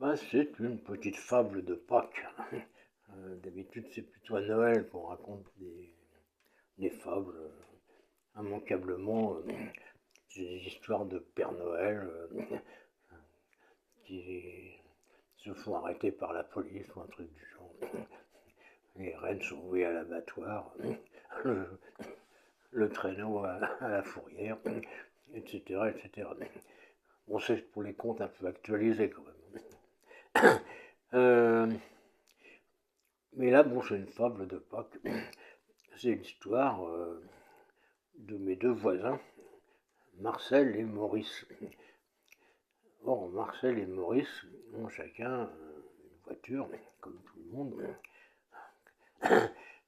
Bah, c'est une petite fable de Pâques. D'habitude, c'est plutôt à Noël qu'on raconte des fables. Immanquablement, des histoires de Père Noël qui se font arrêter par la police ou un truc du genre. Les rennes sont vouées à l'abattoir, le, le traîneau à la fourrière, etc., etc. Bon, c'est pour les contes un peu actualisés quand même. Mais là, bon, c'est une fable de Pâques. C'est l'histoire de mes deux voisins, Marcel et Maurice. Or, Marcel et Maurice ont chacun une voiture, comme tout le monde.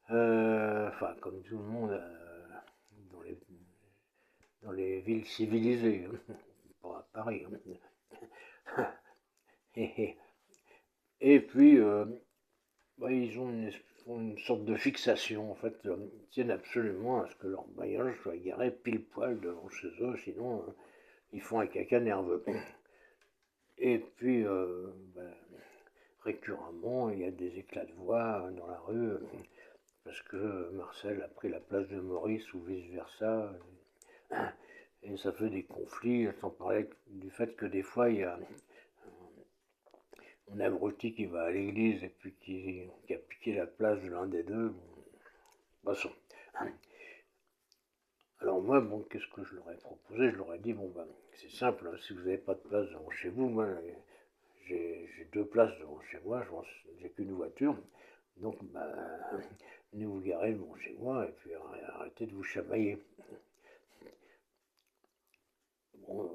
Enfin, comme tout le monde dans, les, dans les villes civilisées, pas à Paris. Et puis, bah, ils ont une sorte de fixation, en fait. Ils tiennent absolument à ce que leur bagnole soit garé pile poil devant chez eux, sinon ils font un caca nerveux. Et puis, récurremment, il y a des éclats de voix dans la rue, parce que Marcel a pris la place de Maurice ou vice-versa. Et ça fait des conflits, sans parler du fait que des fois, il y a un abruti qui va à l'église et puis qui a piqué la place de l'un des deux. Passons. Alors moi, bon, qu'est-ce que je leur ai proposé? Je leur ai dit, bon, ben, c'est simple, hein, si vous n'avez pas de place devant chez vous, moi, j'ai deux places devant chez moi, j'ai qu'une voiture, donc, bah, venez vous garer devant chez moi et puis arrêtez de vous chamailler. Bon,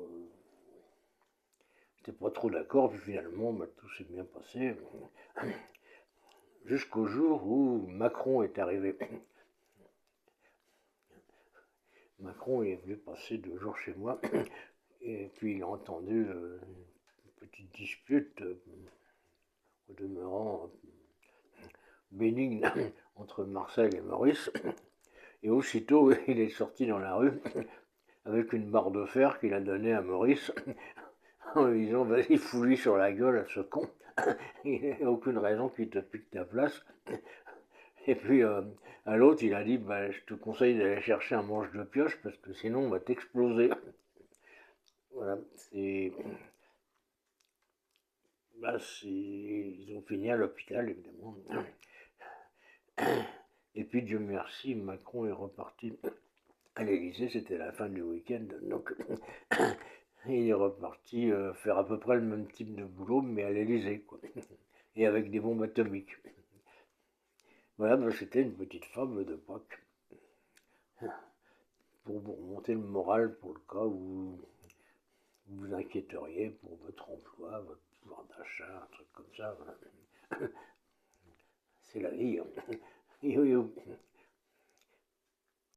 j'étais pas trop d'accord, puis finalement, bah, tout s'est bien passé, jusqu'au jour où Macron est arrivé. Macron est venu passer 2 jours chez moi, et puis il a entendu une petite dispute, au demeurant bénigne, entre Marcel et Maurice, et aussitôt il est sorti dans la rue avec une barre de fer qu'il a donnée à Maurice en lui disant vas-y fous-lui sur la gueule à ce con, il n'y a aucune raison qu'il te pique ta place. Et puis à l'autre il a dit bah, je te conseille d'aller chercher un manche de pioche parce que sinon on va t'exploser. Voilà, c'est... Bah, ils ont fini à l'hôpital évidemment. Et puis Dieu merci, Macron est reparti à l'Élysée, c'était la fin du week-end, donc il est reparti faire à peu près le même type de boulot, mais à l'Élysée, quoi. Et avec des bombes atomiques. Voilà, bah, c'était une petite fable de Pâques. Pour vous remonter le moral pour le cas où vous vous inquiéteriez pour votre emploi, votre pouvoir d'achat, un truc comme ça. Voilà. C'est la vie. Hein. Yo yo.